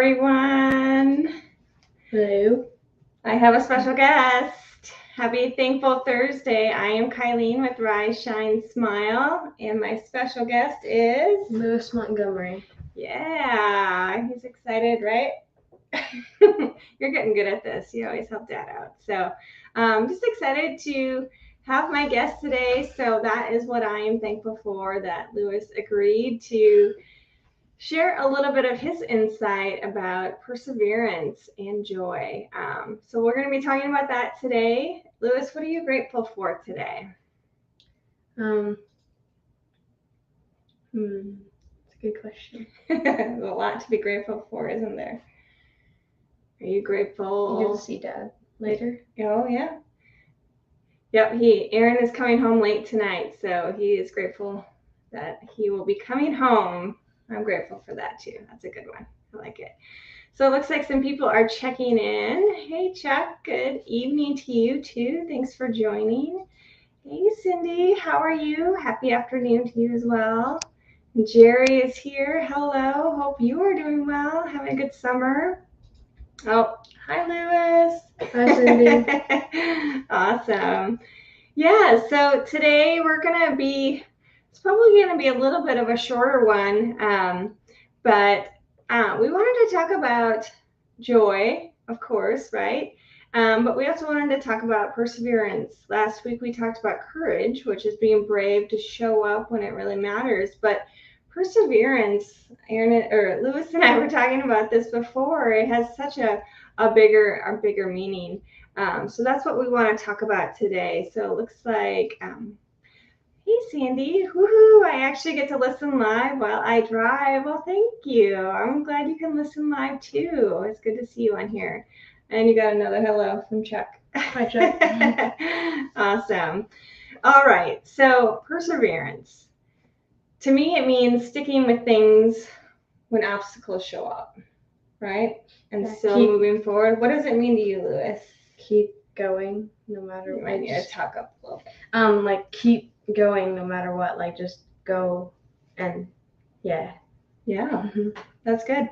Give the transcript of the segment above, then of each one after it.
everyone. Hello. I have a special guest. Happy Thankful Thursday. I am Kylene with Rise, Shine, Smile, and my special guest is Kylene Montgomery. Yeah, he's excited, right? You're getting good at this. You always help Dad out. So just excited to have my guest today. So that is what I am thankful for, that Lewis agreed to share a little bit of his insight about perseverance and joy. So we're going to be talking about that today. Lewis, what are you grateful for today? It's a good question. There's a lot to be grateful for, isn't there? Are you grateful? You get to see Dad later. Oh, yeah. Yep, Aaron is coming home late tonight, so he is grateful that he will be coming home. I'm grateful for that too. That's a good one. I like it. So it looks like some people are checking in. Hey, Chuck, good evening to you too. Thanks for joining. Hey, Cindy, how are you? Happy afternoon to you as well. Jerry is here. Hello. Hope you are doing well. Having a good summer. Oh, hi, Lewis. Hi, Cindy. Awesome. Yeah, so today it's probably going to be a little bit of a shorter one, but we wanted to talk about joy, of course, right? But we also wanted to talk about perseverance. Last week we talked about courage, which is being brave to show up when it really matters. But perseverance, Lewis and I were talking about this before. It has such a bigger meaning. So that's what we want to talk about today. So it looks like, hey Sandy, woohoo! I actually get to listen live while I drive. Well, thank you. I'm glad you can listen live too. It's good to see you on here. And you got another hello from Chuck. Hi, Chuck. Awesome. All right. So perseverance. To me, it means sticking with things when obstacles show up, right? And still moving forward. What does it mean to you, Lewis? Keep going no matter what. I need to talk up a little bit. Like keep going no matter what. Like just go and yeah. Yeah, that's good.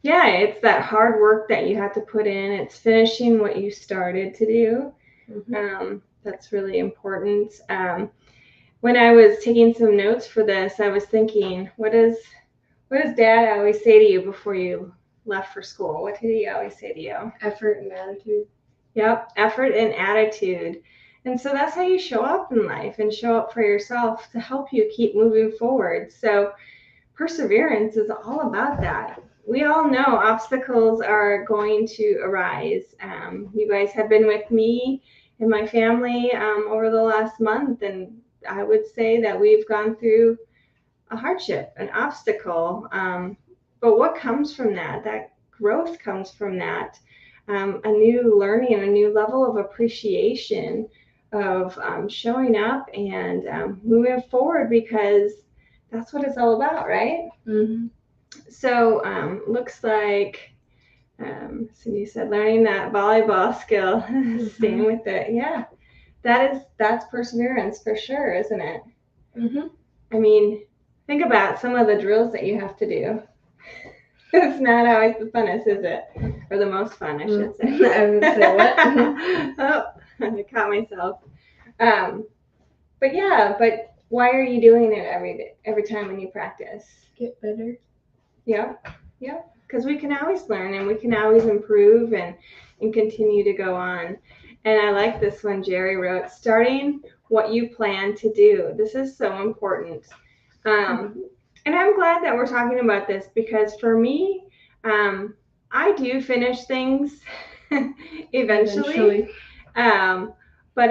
Yeah, it's that hard work that you have to put in. It's finishing what you started to do. That's really important. When I was taking some notes for this, I was thinking, what does Dad always say to you before you left for school? What did he always say to you? Effort and attitude. Yep, effort and attitude. And so that's how you show up in life and show up for yourself to help you keep moving forward. So perseverance is all about that. We all know obstacles are going to arise. You guys have been with me and my family over the last month, and I would say that we've gone through a hardship, an obstacle. But what comes from that? That growth comes from that. A new learning, a new level of appreciation of showing up and moving forward, because that's what it's all about, right? So looks like Cindy said learning that volleyball skill, staying with it. Yeah, that's perseverance for sure, isn't it? I mean, think about some of the drills that you have to do. It's not always the funnest, is it? Or the most fun, I should say. I would say what? Oh, I caught myself. But why are you doing it every time when you practice? Get better. Yeah. Because we can always learn and we can always improve and continue to go on. And I like this one Jerry wrote, starting what you plan to do. This is so important. And I'm glad that we're talking about this, because for me, I do finish things eventually. But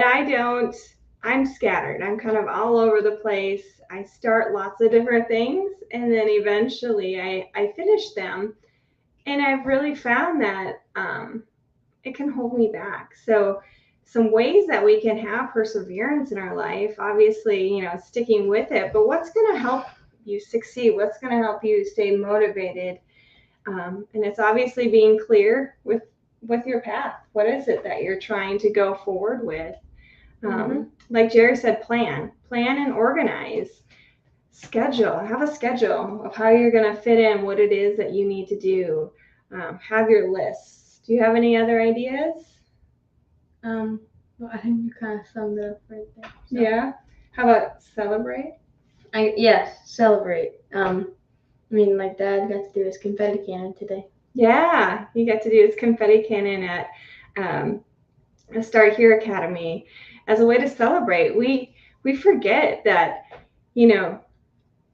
I'm scattered. I'm kind of all over the place. I start lots of different things, and then eventually I finish them. And I've really found that it can hold me back. So some ways that we can have perseverance in our life, obviously, sticking with it, but what's going to help you succeed? What's going to help you stay motivated? And it's obviously being clear with your path. What is it that you're trying to go forward with? Like Jerry said, plan and organize. Have a schedule of how you're going to fit in what it is that you need to do. have your lists. Do you have any other ideas? Well, I think you kind of summed it up right there. So. Yeah. How about celebrate? Yes, celebrate. I mean, my dad got to do his confetti cannon today. Yeah, he got to do his confetti cannon at Start Here Academy as a way to celebrate. We forget that,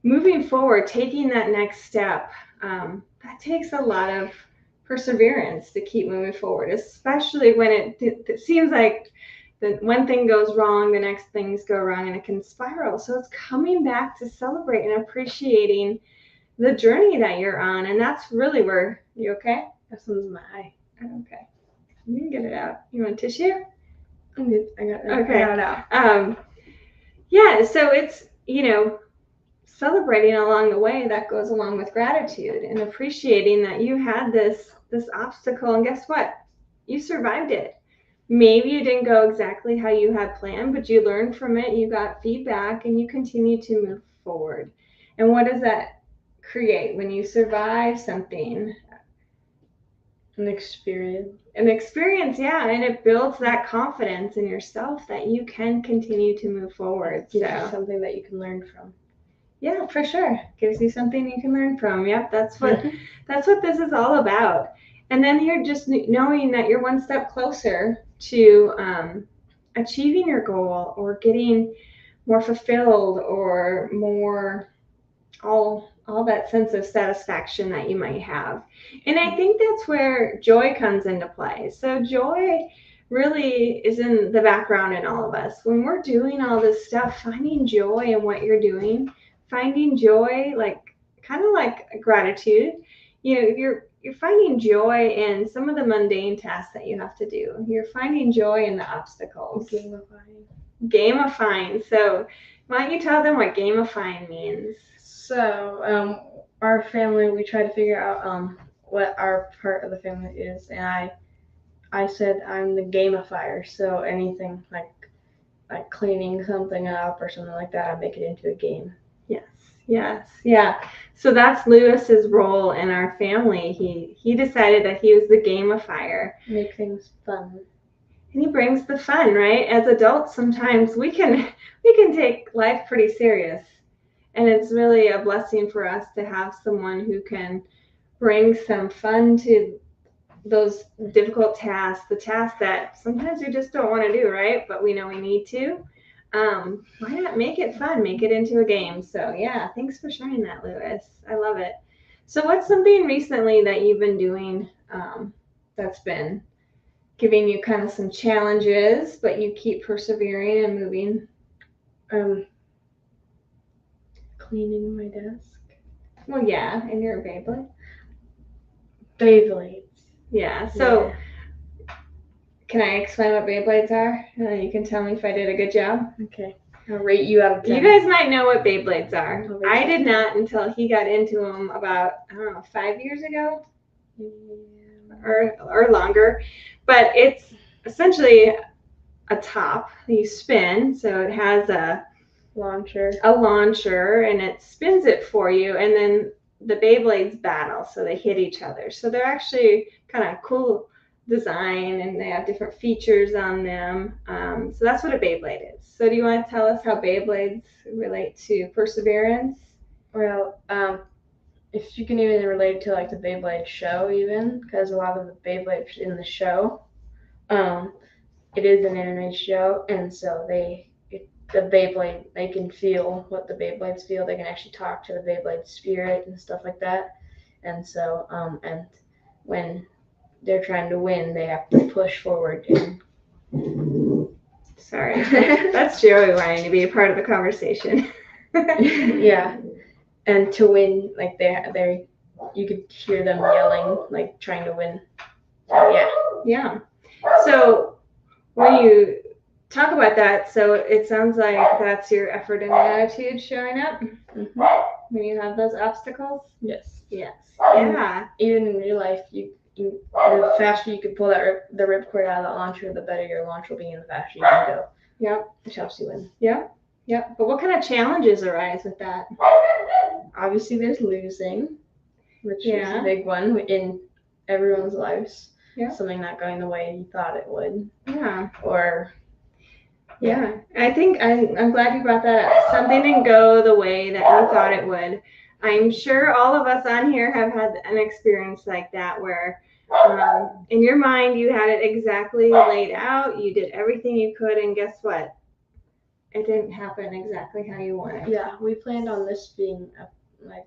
moving forward, taking that next step, that takes a lot of perseverance to keep moving forward, especially when it seems like one thing goes wrong, the next things go wrong, and it can spiral. So it's coming back to celebrate and appreciating the journey that you're on, and that's really where you okay? That one's my eye. Okay, you can get it out. You want tissue? I'm good. I got it. Okay. I got it out. Yeah. So it's celebrating along the way that goes along with gratitude and appreciating that you had this obstacle, and guess what? You survived it. Maybe it didn't go exactly how you had planned, but you learned from it, you got feedback, and you continue to move forward. And what does that create when you survive something? An experience. An experience, yeah, and it builds that confidence in yourself that you can continue to move forward. So something that you can learn from. Yeah, for sure. Gives you something you can learn from. Yep, that's what this is all about. And then you're just knowing that you're one step closer to achieving your goal or getting more fulfilled or more all that sense of satisfaction that you might have. And I think that's where joy comes into play. So joy really is in the background in all of us. When we're doing all this stuff, finding joy in what you're doing, finding joy, kind of like gratitude, you're finding joy in some of the mundane tasks that you have to do. You're finding joy in the obstacles. Gamifying. So why don't you tell them what gamifying means? So our family, we try to figure out what our part of the family is, and I said I'm the gamifier. So anything like cleaning something up or something like that, I make it into a game. Yes, yeah. So that's Lewis's role in our family. He decided that he was the gamifier. Make things fun. And he brings the fun, right? As adults, sometimes we can take life pretty serious. And it's really a blessing for us to have someone who can bring some fun to those difficult tasks, the tasks that sometimes we just don't want to do, right? But we know we need to. Why not make it fun? Make it into a game. So yeah, thanks for sharing that, Lewis. I love it. So what's something recently that you've been doing that's been giving you kind of some challenges, but you keep persevering and moving? Cleaning my desk. Well, yeah, and you're a Beyblade. Beyblades. Yeah. So can I explain what Beyblades are? You can tell me if I did a good job. Okay. I'll rate you out of 10. You guys might know what Beyblades are. I did not until he got into them about, 5 years ago or longer. But it's essentially a top that you spin. So it has a launcher, and it spins it for you. And then the Beyblades battle. So they hit each other. So they're actually kind of cool design, and they have different features on them. So that's what a Beyblade is. So do you want to tell us how Beyblades relate to perseverance? Well, if you can even relate to the Beyblade show, even because a lot of the Beyblades in the show, it is an anime show, and so the Beyblade, they can feel what the Beyblades feel. They can actually talk to the Beyblade spirit and stuff like that. And so, and when they're trying to win, they have to push forward. Sorry, that's Joey wanting to be a part of the conversation. Yeah, and to win, they you could hear them yelling, trying to win. Yeah. So when you talk about that, so it sounds like that's your effort and attitude showing up when you have those obstacles. Yes. Yeah. Even in real life, the faster you can pull the ripcord out of the launcher, the better your launch will be, and the faster you can go. Yep. Which helps you win. Yep. But what kind of challenges arise with that? Obviously, there's losing, which is a big one. everyone's lives. Yeah. Something not going the way you thought it would. Yeah. Or yeah. I think I'm glad you brought that up. Something didn't go the way that you thought it would. I'm sure all of us on here have had an experience like that where in your mind you had it exactly laid out. You did everything you could, and guess what? It didn't happen exactly how you wanted. Yeah, we planned on this being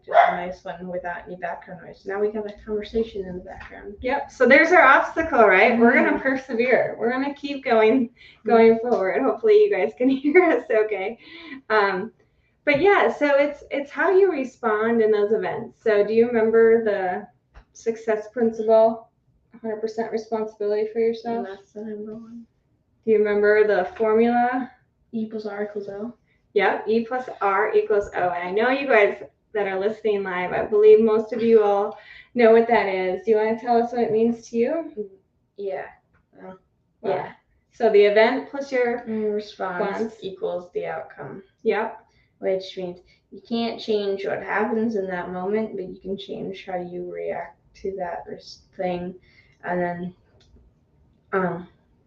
just a nice one without any background noise. Now we have a conversation in the background. Yep. So there's our obstacle, right? We're gonna persevere. We're gonna keep going forward. Hopefully you guys can hear us okay. But yeah, so it's how you respond in those events. So do you remember the success principle? 100% responsibility for yourself. And that's the number one. Do you remember the formula? E + R = O. Yep, E + R = O. And I know you guys that are listening live, I believe most of you all know what that is. Do you want to tell us what it means to you? Yeah. Yeah. So the event plus your response equals the outcome. Yep. Which means you can't change what happens in that moment, but you can change how you react to that thing, and then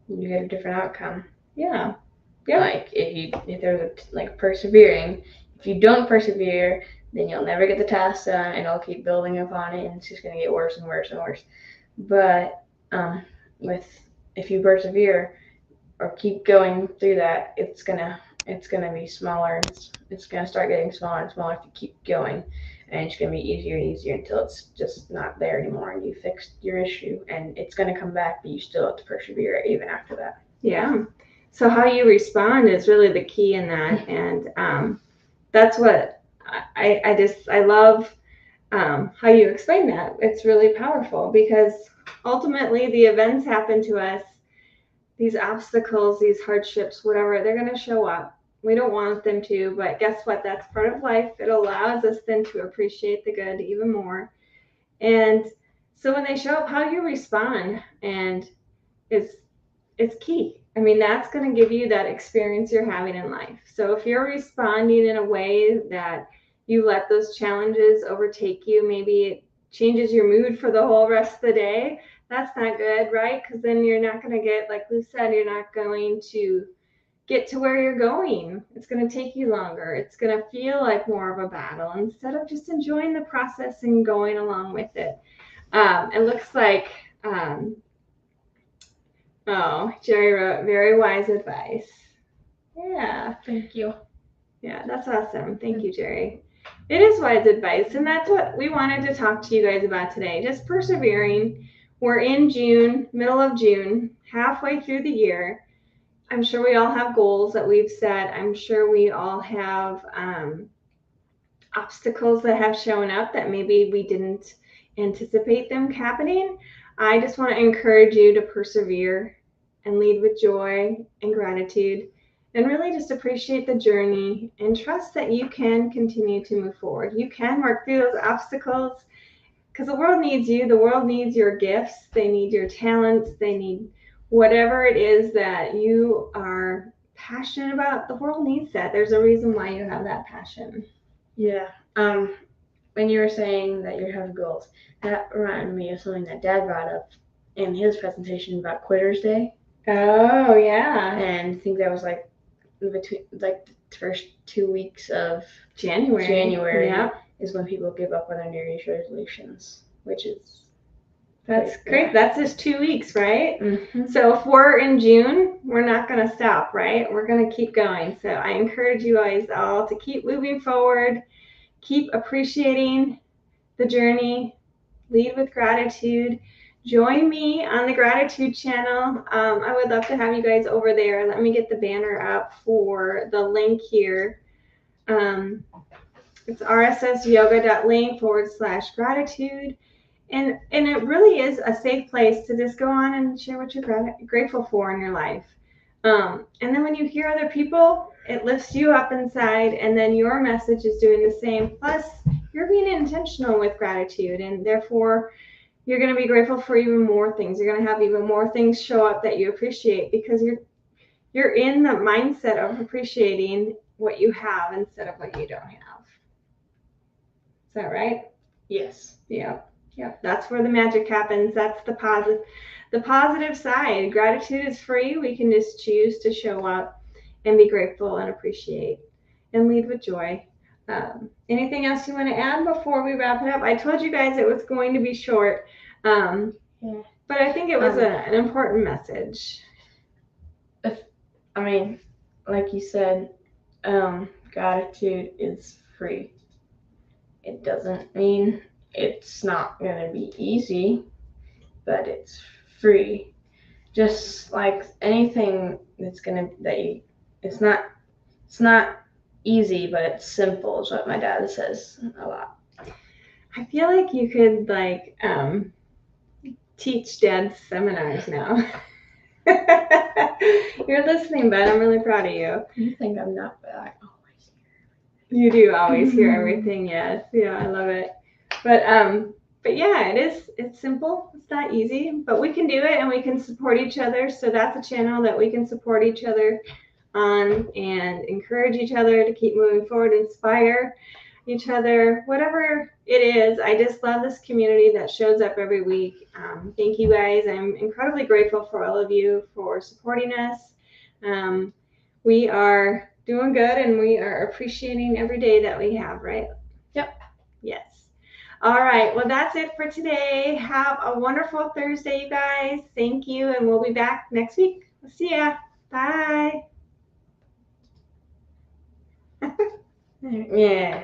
you get a different outcome. Yeah. Yep. Like if there's persevering, if you don't persevere, then you'll never get the task done, and it'll keep building upon it, and it's just gonna get worse and worse and worse. But if you persevere or keep going through that, it's gonna be smaller. It's gonna start getting smaller and smaller if you keep going, and it's gonna be easier and easier until it's just not there anymore, and you fixed your issue, and it's gonna come back, but you still have to persevere even after that. Yeah. So how you respond is really the key in that, and that's what I love how you explain that. It's really powerful because ultimately the events happen to us. These obstacles, these hardships, whatever, they're going to show up. We don't want them to, but guess what? That's part of life. It allows us then to appreciate the good even more. And so when they show up, how you respond and it's key. I mean, that's going to give you that experience you're having in life. So if you're responding in a way that you let those challenges overtake you, maybe it changes your mood for the whole rest of the day. That's not good, right? Because then you're not going to get, like Lou said, you're not going to get to where you're going. It's going to take you longer. It's going to feel like more of a battle instead of just enjoying the process and going along with it. It looks like, Jerry wrote, very wise advice. Yeah. Thank you. Yeah, that's awesome. Thank you, Jerry. It is wise advice, and that's what we wanted to talk to you guys about today. Just persevering. We're in June, middle of June, halfway through the year. I'm sure we all have goals that we've set. I'm sure we all have obstacles that have shown up that maybe we didn't anticipate them happening. I just want to encourage you to persevere and lead with joy and gratitude, and really just appreciate the journey and trust that you can continue to move forward. You can work through those obstacles because the world needs you. The world needs your gifts. They need your talents. They need whatever it is that you are passionate about. The world needs that. There's a reason why you have that passion. Yeah. When you were saying that you have goals, that reminded me of something that Dad brought up in his presentation about Quitter's Day. Oh, yeah. And I think that was between the first 2 weeks of January. Yeah. Is when people give up on their New Year's resolutions, which is that's great. Yeah. That's just 2 weeks, right? Mm-hmm. So if we're in June, we're not going to stop, right? We're going to keep going. So I encourage you guys all to keep moving forward, keep appreciating the journey, lead with gratitude. Join me on the gratitude channel. I would love to have you guys over there. Let me get the banner up for the link here. It's rssyoga.link /gratitude. And it really is a safe place to just go on and share what you're grateful for in your life. And then when you hear other people, it lifts you up inside, and then your message is doing the same. Plus, you're being intentional with gratitude, and therefore, you're going to be grateful for even more things. You're going to have even more things show up that you appreciate because you're in the mindset of appreciating what you have instead of what you don't have. Is that right? Yes. Yeah. Yep, that's where the magic happens. That's the positive side. Gratitude is free. We can just choose to show up and be grateful and appreciate and lead with joy. Anything else you want to add before we wrap it up? I told you guys it was going to be short, Yeah. but I think it was an important message. I mean, like you said, gratitude is free. It doesn't mean it's not going to be easy, but it's free. Just like anything that's going to, it's not easy, but it's simple, is what my dad says a lot. I feel like you could teach Dad's seminars now. You're listening, Ben. I'm really proud of you. You think I'm not, but I always hear. You do always hear everything, yes. Yeah, I love it. But yeah, it's simple. It's not easy, but we can do it and we can support each other. So that's a channel that we can support each other on and encourage each other to keep moving forward, inspire each other, whatever it is. I just love this community that shows up every week. Thank you guys. I'm incredibly grateful for all of you for supporting us. We are doing good and we are appreciating every day that we have, right? Yep. Yes. All right. Well, that's it for today. Have a wonderful Thursday, you guys. Thank you. And we'll be back next week. We'll see ya. Bye. Yeah.